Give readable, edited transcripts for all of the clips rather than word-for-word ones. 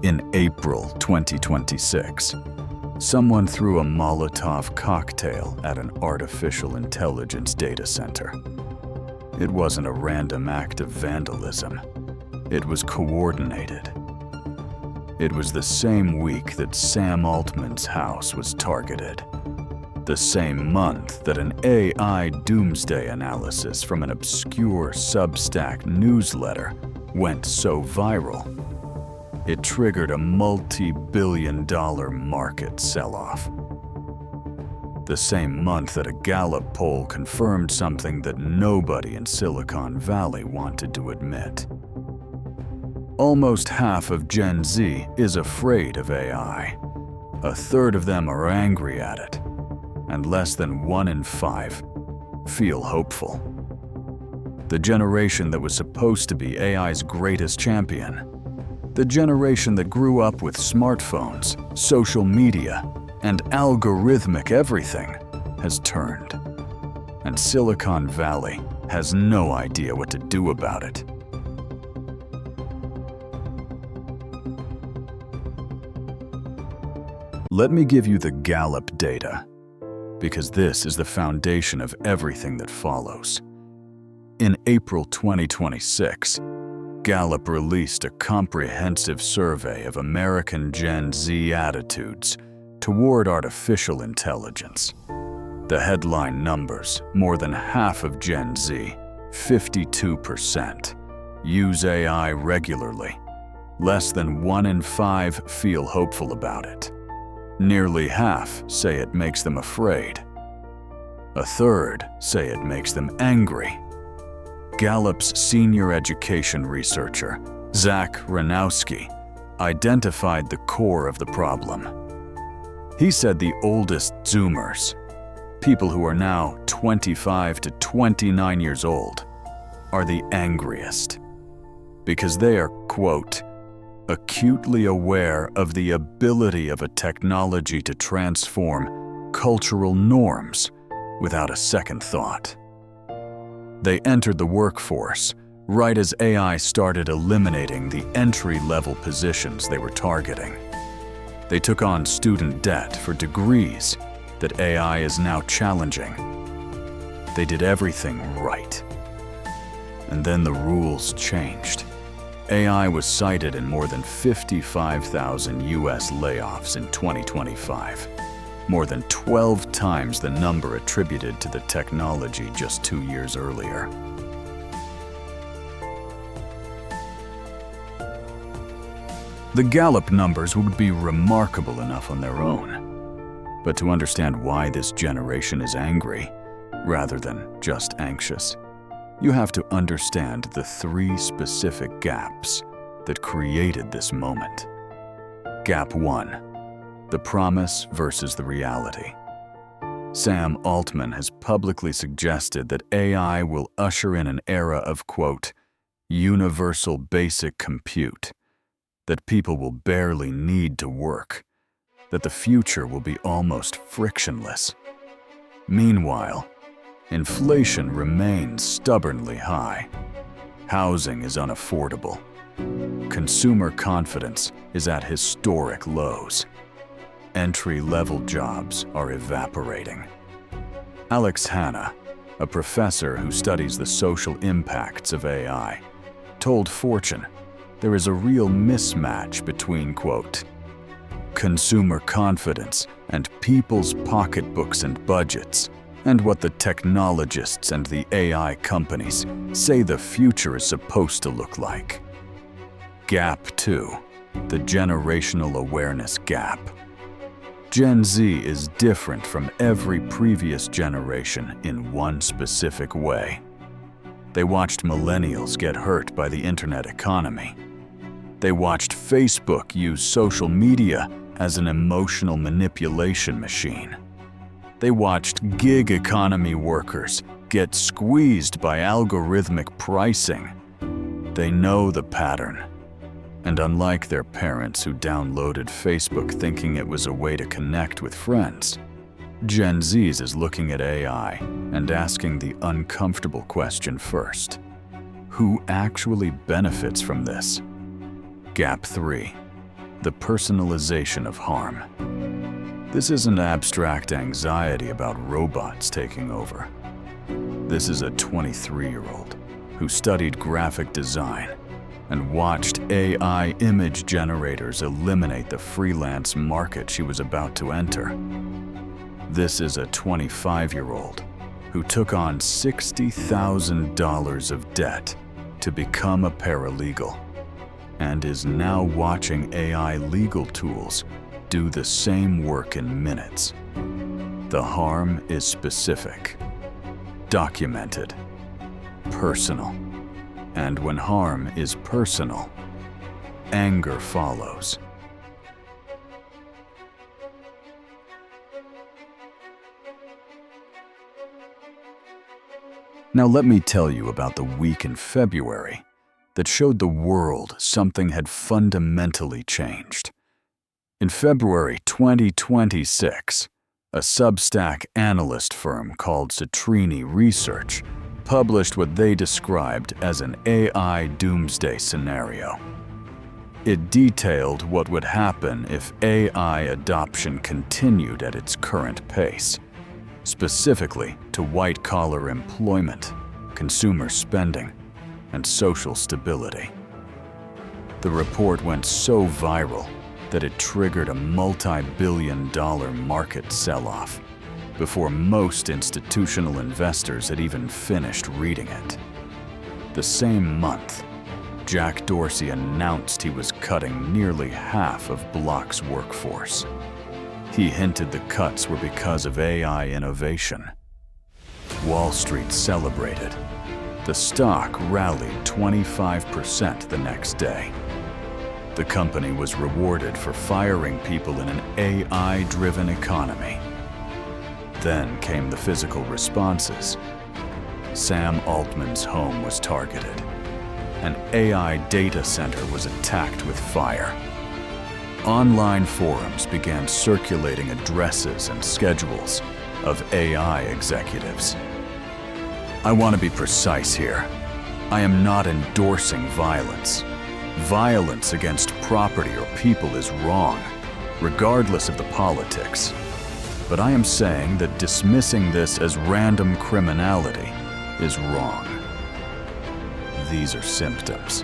In April 2026, someone threw a Molotov cocktail at an artificial intelligence data center. It wasn't a random act of vandalism. It was coordinated. It was the same week that Sam Altman's house was targeted. The same month that an AI doomsday analysis from an obscure Substack newsletter went so viral, it triggered a multi-billion-dollar market sell-off. The same month that a Gallup poll confirmed something that nobody in Silicon Valley wanted to admit. Almost half of Gen Z is afraid of AI. A third of them are angry at it, and less than 1 in 5 feel hopeful. The generation that was supposed to be AI's greatest champion, the generation that grew up with smartphones, social media, and algorithmic everything, has turned. And Silicon Valley has no idea what to do about it. Let me give you the Gallup data, because this is the foundation of everything that follows. In April 2026, Gallup released a comprehensive survey of American Gen Z attitudes toward artificial intelligence. The headline numbers: more than half of Gen Z, 52%, use AI regularly. Less than 1 in 5 feel hopeful about it. Nearly half say it makes them afraid. A third say it makes them angry. Gallup's senior education researcher, Zach Ranowski, identified the core of the problem. He said the oldest Zoomers, people who are now 25 to 29 years old, are the angriest because they are, quote, acutely aware of the ability of a technology to transform cultural norms without a second thought. They entered the workforce right as AI started eliminating the entry-level positions they were targeting. They took on student debt for degrees that AI is now challenging. They did everything right. And then the rules changed. AI was cited in more than 55,000 US layoffs in 2025, more than 12 times the number attributed to the technology just 2 years earlier. The Gallup numbers would be remarkable enough on their own, but to understand why this generation is angry, rather than just anxious, you have to understand the 3 specific gaps that created this moment. Gap 1. The promise versus the reality. Sam Altman has publicly suggested that AI will usher in an era of, quote, universal basic compute, that people will barely need to work, that the future will be almost frictionless. Meanwhile, inflation remains stubbornly high. Housing is unaffordable. Consumer confidence is at historic lows. Entry-level jobs are evaporating. Alex Hanna, a professor who studies the social impacts of AI, told Fortune there is a real mismatch between, quote, consumer confidence and people's pocketbooks and budgets, and what the technologists and the AI companies say the future is supposed to look like. Gap 2. The generational awareness gap. Gen Z is different from every previous generation in one specific way. They watched millennials get hurt by the internet economy. They watched Facebook use social media as an emotional manipulation machine. They watched gig economy workers get squeezed by algorithmic pricing. They know the pattern. And unlike their parents who downloaded Facebook thinking it was a way to connect with friends, Gen Z is looking at AI and asking the uncomfortable question first. Who actually benefits from this? Gap 3. the personalization of harm. This isn't abstract anxiety about robots taking over. This is a 23-year-old who studied graphic design and watched AI image generators eliminate the freelance market she was about to enter. This is a 25-year-old who took on $60,000 of debt to become a paralegal and is now watching AI legal tools do the same work in minutes. The harm is specific, documented, personal. And when harm is personal, anger follows. Now let me tell you about the week in February that showed the world something had fundamentally changed. In February 2026, a Substack analyst firm called Citrini Research published what they described as an AI doomsday scenario. It detailed what would happen if AI adoption continued at its current pace, specifically to white-collar employment, consumer spending, and social stability. The report went so viral that it triggered a multi-billion-dollar market sell-off before most institutional investors had even finished reading it. The same month, Jack Dorsey announced he was cutting nearly half of Block's workforce. He hinted the cuts were because of AI innovation. Wall Street celebrated. The stock rallied 25% the next day. The company was rewarded for firing people in an AI-driven economy. Then came the physical responses. Sam Altman's home was targeted. An AI data center was attacked with fire. Online forums began circulating addresses and schedules of AI executives. I want to be precise here. I am not endorsing violence. Violence against property or people is wrong, regardless of the politics. But I am saying that dismissing this as random criminality is wrong. These are symptoms,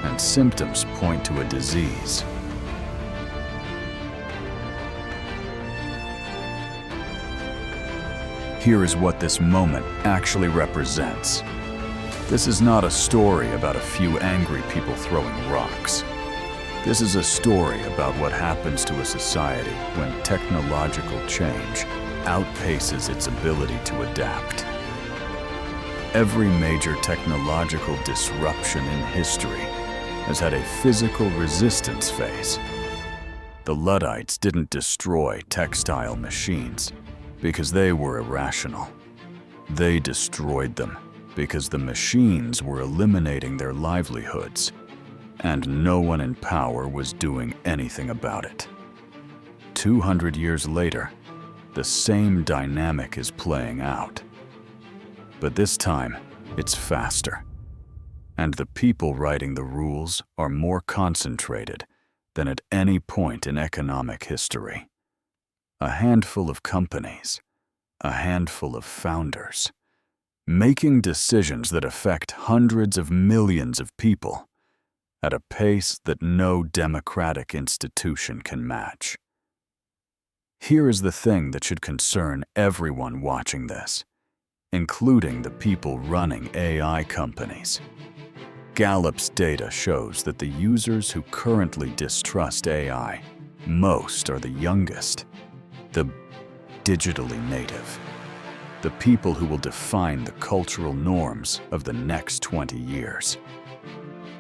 and symptoms point to a disease. Here is what this moment actually represents. This is not a story about a few angry people throwing rocks. This is a story about what happens to a society when technological change outpaces its ability to adapt. Every major technological disruption in history has had a physical resistance phase. The Luddites didn't destroy textile machines because they were irrational. They destroyed them because the machines were eliminating their livelihoods, and no one in power was doing anything about it. 200 years later, the same dynamic is playing out. But this time, it's faster. And the people writing the rules are more concentrated than at any point in economic history. A handful of companies, a handful of founders, making decisions that affect hundreds of millions of people at a pace that no democratic institution can match. Here is the thing that should concern everyone watching this, including the people running AI companies. Gallup's data shows that the users who currently distrust AI most are the youngest, the digitally native, the people who will define the cultural norms of the next 20 years.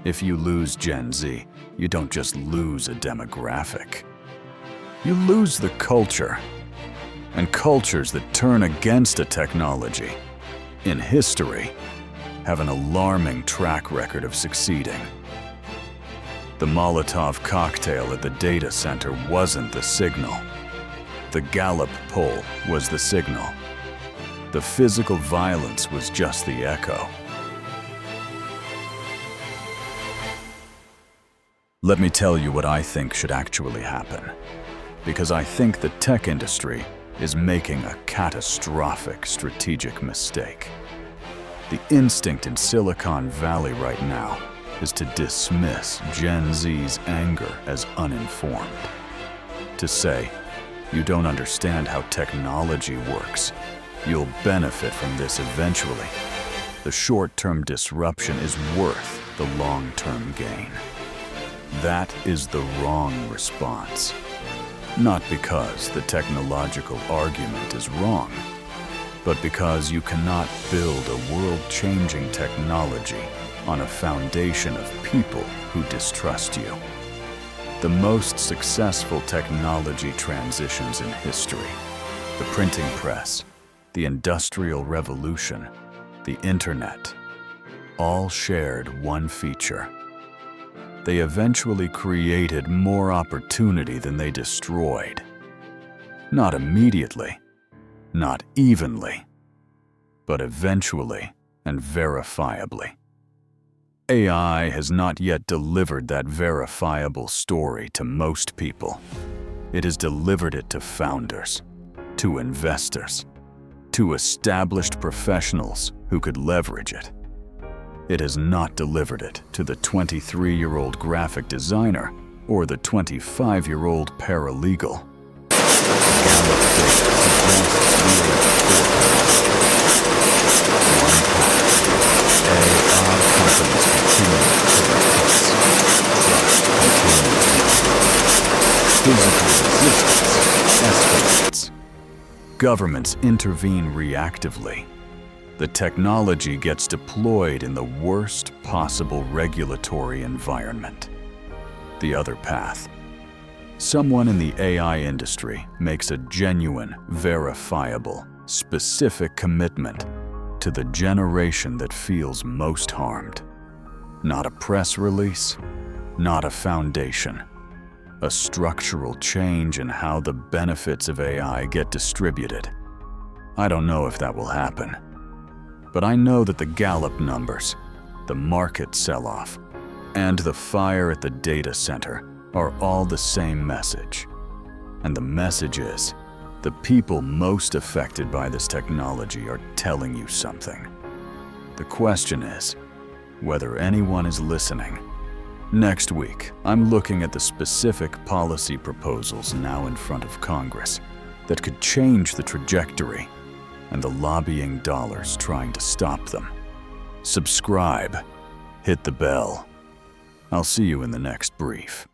If you lose Gen Z, you don't just lose a demographic. You lose the culture. And cultures that turn against a technology, in history, have an alarming track record of succeeding. The Molotov cocktail at the data center wasn't the signal. The Gallup poll was the signal. The physical violence was just the echo. Let me tell you what I think should actually happen, because I think the tech industry is making a catastrophic strategic mistake. The instinct in Silicon Valley right now is to dismiss Gen Z's anger as uninformed. To say, you don't understand how technology works. You'll benefit from this eventually. The short-term disruption is worth the long-term gain. That is the wrong response. Not because the technological argument is wrong, but because you cannot build a world-changing technology on a foundation of people who distrust you. The most successful technology transitions in history, the printing press, the Industrial Revolution, the Internet, all shared one feature. They eventually created more opportunity than they destroyed. Not immediately, not evenly, but eventually and verifiably. AI has not yet delivered that verifiable story to most people. It has delivered it to founders, to investors, to established professionals who could leverage it. It has not delivered it to the 23-year-old graphic designer or the 25-year-old paralegal. Gallup data Physical resistance escalates. Governments intervene reactively. The technology gets deployed in the worst possible regulatory environment. The other path. Someone in the AI industry makes a genuine, verifiable, specific commitment to the generation that feels most harmed. Not a press release, not a foundation. A structural change in how the benefits of AI get distributed. I don't know if that will happen, but I know that the Gallup numbers, the market sell-off, and the fire at the data center are all the same message. And the message is, the people most affected by this technology are telling you something. The question is, whether anyone is listening. Next week, I'm looking at the specific policy proposals now in front of Congress that could change the trajectory and the lobbying dollars trying to stop them. Subscribe, hit the bell. I'll see you in the next brief.